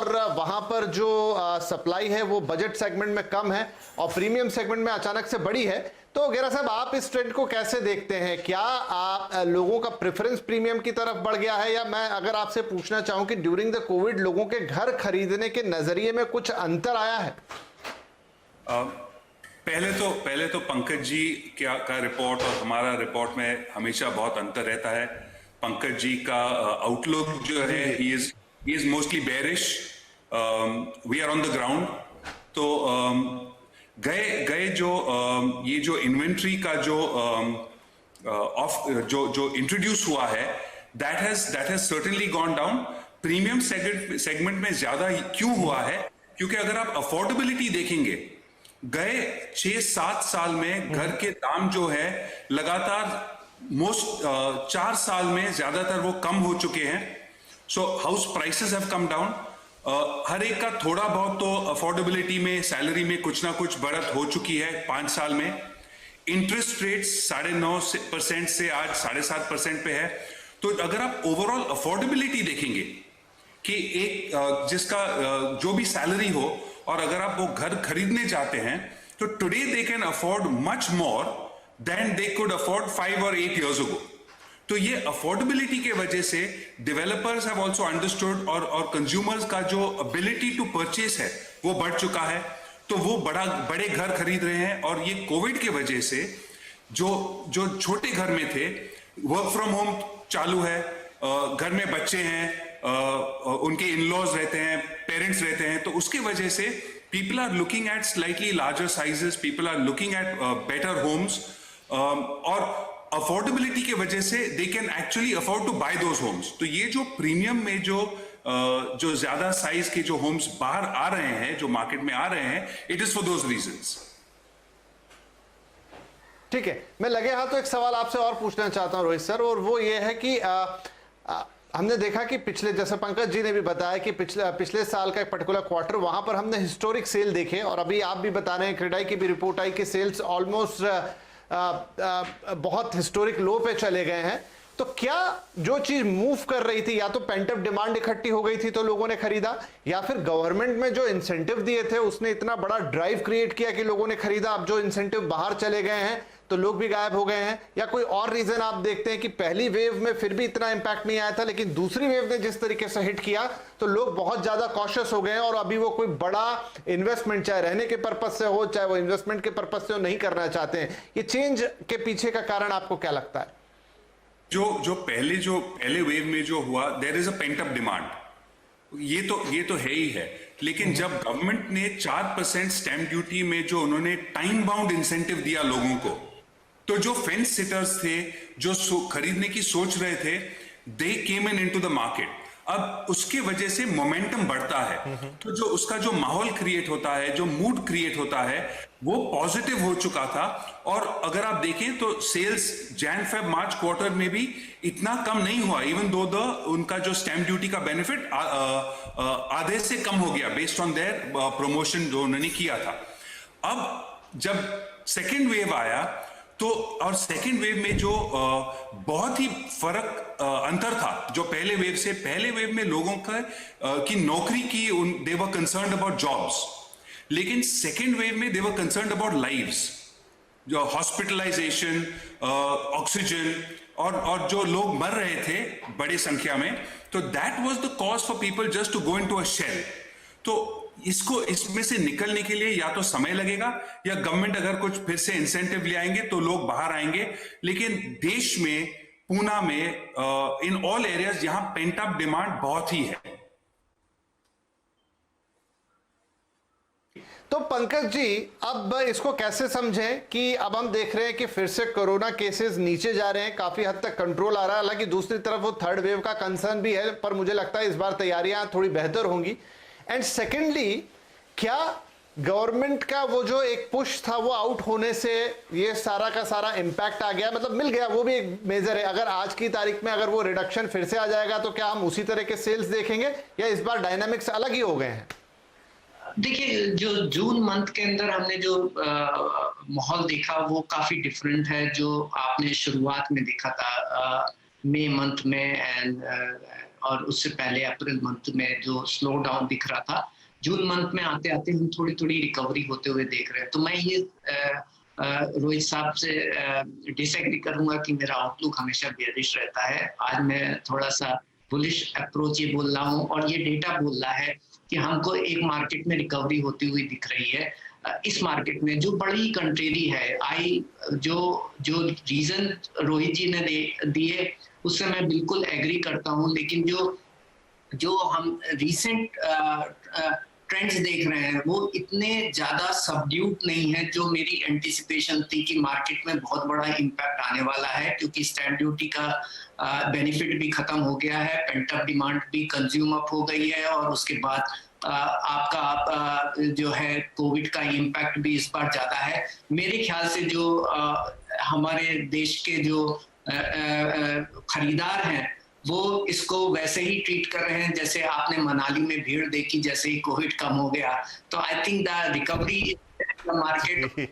और वहां पर जो सप्लाई है वो बजट सेगमेंट में कम है और प्रीमियम सेगमेंट में अचानक से बढ़ी है। तो गेरा साहब, आप इस ट्रेंड को कैसे देखते हैं? क्या आप लोगों का प्रेफरेंस प्रीमियम की तरफ बढ़ गया है, या मैं अगर आपसे पूछना चाहूं कि ड्यूरिंग द कोविड लोगों के घर खरीदने के नजरिए में कुछ अंतर आया है? पहले तो पंकज जी का रिपोर्ट और हमारा रिपोर्ट में हमेशा बहुत अंतर रहता है। पंकज जी का आउटलुक जो है ही is mostly bearish, we are on the ground. तो गए जो ये जो इन्वेंट्री का जो इंट्रोड्यूस हुआ है, that has certainly gone down. Premium segment में ज्यादा क्यों हुआ है? क्योंकि अगर आप अफोर्डेबिलिटी देखेंगे, गए 6-7 साल में घर के दाम जो है लगातार 4 साल में ज्यादातर वो कम हो चुके हैं। So house prices have come down. हर एक का थोड़ा बहुत तो अफोर्डेबिलिटी में, सैलरी में कुछ ना कुछ बढ़त हो चुकी है 5 साल में। इंटरेस्ट रेट्स 9.5% से आज 7.5% पे है। तो अगर आप ओवरऑल अफोर्डेबिलिटी देखेंगे कि एक जिसका जो भी सैलरी हो और अगर आप वो घर खरीदने जाते हैं, तो today they can afford much more than they could afford 5 और 8 years ago। तो ये अफोर्डेबिलिटी के वजह से डेवलपर्स हैव आल्सो अंडरस्टूड और कंज्यूमर्स का जो एबिलिटी टू परचेस है वो बढ़ चुका है। तो वो बड़े घर खरीद रहे हैं। और ये कोविड के वजह से जो छोटे घर में थे, वर्क फ्रॉम होम चालू है, घर में बच्चे हैं, उनके इन-लॉज रहते हैं, पेरेंट्स रहते हैं, तो उसके वजह से people are looking at slightly larger sizes, people are looking at better homes, और अफोर्डेबिलिटी के वजह से they can actually afford to buy those homes. तो ये जो प्रीमियम में जो ज्यादा साइज के जो होम्स बाहर आ रहे हैं, जो मार्केट में आ रहे हैं, it is for those reasons. ठीक है, मैं लगे हाथ तो एक सवाल आपसे और पूछना चाहता हूं रोहित सर, और वो ये है कि हमने देखा कि पिछले, जैसे पंकज जी ने भी बताया कि पिछले साल का एक पर्टिकुलर क्वार्टर, वहां पर हमने हिस्टोरिक सेल देखे, और अभी आप भी बता रहे हैं, क्रेडाई की भी रिपोर्ट आई कि सेल्स ऑलमोस्ट बहुत हिस्टोरिक लो पे चले गए हैं। तो क्या जो चीज मूव कर रही थी, या तो पेंट अप डिमांड इकट्ठी हो गई थी तो लोगों ने खरीदा, या फिर गवर्नमेंट में जो इंसेंटिव दिए थे उसने इतना बड़ा ड्राइव क्रिएट किया कि लोगों ने खरीदा? अब जो इंसेंटिव बाहर चले गए हैं तो लोग भी गायब हो गए हैं, या कोई और रीजन आप देखते हैं कि पहली वेव में फिर भी इतना इंपैक्ट नहीं आया था, लेकिन दूसरी वेव ने जिस तरीके से हिट किया तो लोग बहुत ज्यादा कॉशियस हो गए हैं और अभी वो कोई बड़ा इन्वेस्टमेंट, चाहे रहने के पर्पज से हो, चाहे वो इन्वेस्टमेंट के पर्पज से हो, नहीं करना चाहते हैं? ये चेंज के पीछे का कारण आपको क्या लगता है? जो पहले वेव में जो हुआ, there is a pent up demand, ये तो है ही है। लेकिन जब गवर्नमेंट ने 4% स्टैम्प ड्यूटी में जो उन्होंने टाइम बाउंड इंसेंटिव दिया लोगों को, तो जो फेंस सिटर्स थे, जो खरीदने की सोच रहे थे, दे केम इनटू द मार्केट। अब उसके वजह से मोमेंटम बढ़ता है, तो जो उसका जो माहौल क्रिएट होता है, जो मूड क्रिएट होता है, वो पॉजिटिव हो चुका था। और अगर आप देखें तो sales Jan Feb March quarter में भी इतना कम नहीं हुआ, इवन दो उनका जो स्टैम्प ड्यूटी का बेनिफिट आधे से कम हो गया बेस्ड ऑन देयर प्रमोशन जो उन्होंने किया था। अब जब सेकेंड वेव आया, तो और सेकेंड वेव में जो बहुत ही अंतर था जो पहले वेव में लोगों की नौकरी की, दे वर कंसर्न्ड अबाउट जॉब्स, लेकिन सेकेंड वेव में दे वर कंसर्न्ड अबाउट लाइव्स, जो हॉस्पिटलाइजेशन, ऑक्सीजन, और जो लोग मर रहे थे बड़ी संख्या में, तो that was the cause for people just to go into a shell. तो इसमें से निकलने के लिए या तो समय लगेगा, या गवर्नमेंट अगर कुछ फिर से इंसेंटिव ले आएंगे तो लोग बाहर आएंगे। लेकिन देश में, पूना में, इन ऑल एरियाज यहां पेंट अप डिमांड बहुत ही है। तो पंकज जी, अब इसको कैसे समझें कि अब हम देख रहे हैं कि फिर से कोरोना केसेस नीचे जा रहे हैं, काफी हद तक कंट्रोल आ रहा है। हालांकि दूसरी तरफ वो थर्ड वेव का कंसर्न भी है, पर मुझे लगता है इस बार तैयारियां थोड़ी बेहतर होंगी। एंड सेकेंडली, क्या गवर्नमेंट का वो जो एक पुश था वो आउट होने से ये सारा का सारा इंपैक्ट आ गया, मतलब मिल गया, वो भी एक मेजर है? अगर आज की तारीख में अगर वो रिडक्शन फिर से आ जाएगा तो क्या हम उसी तरह के सेल्स देखेंगे, या इस बार डायनामिक्स अलग ही हो गए हैं? देखिए, जो जून मंथ के अंदर हमने जो माहौल देखा वो काफी डिफरेंट है जो आपने शुरुआत में देखा था मई मंथ में एंड और उससे पहले अप्रैल मंथ में जो स्लो डाउन दिख रहा था, जून मंथ में आते आते हम थोड़ी थोड़ी रिकवरी होते हुए देख रहे हैं। तो मैं ये रोहित साहब से डिसएग्री करूंगा कि मेरा आउटलुक हमेशा बेयरिश रहता है। आज मैं थोड़ा सा बुलिश अप्रोच ये बोल रहा हूँ और ये डेटा बोल रहा है कि हमको एक मार्केट में रिकवरी होती हुई दिख रही है। इस मार्केट में जो बड़ी कंट्रेरी है, जो रीजन रोहित जी ने दिए उससे मैं बिल्कुल एग्री करता हूँ, लेकिन जो हम रिसेंट ट्रेंड्स देख रहे हैं वो इतने ज्यादा सबड्यूट नहीं है जो मेरी एंटिसिपेशन थी कि मार्केट में बहुत बड़ा इम्पैक्ट आने वाला है, क्योंकि स्टैम्प ड्यूटी का बेनिफिट भी खत्म हो गया है, पेंट अप डिमांड भी कंज्यूम अप हो गई है और उसके बाद आपका जो है कोविड का इम्पैक्ट भी इस बार ज्यादा है। मेरे ख्याल से जो हमारे देश के जो खरीदार हैं वो इसको वैसे ही ट्रीट कर रहे हैं जैसे आपने मनाली में भीड़ देखी जैसे ही कोविड कम हो गया। तो I think the recovery market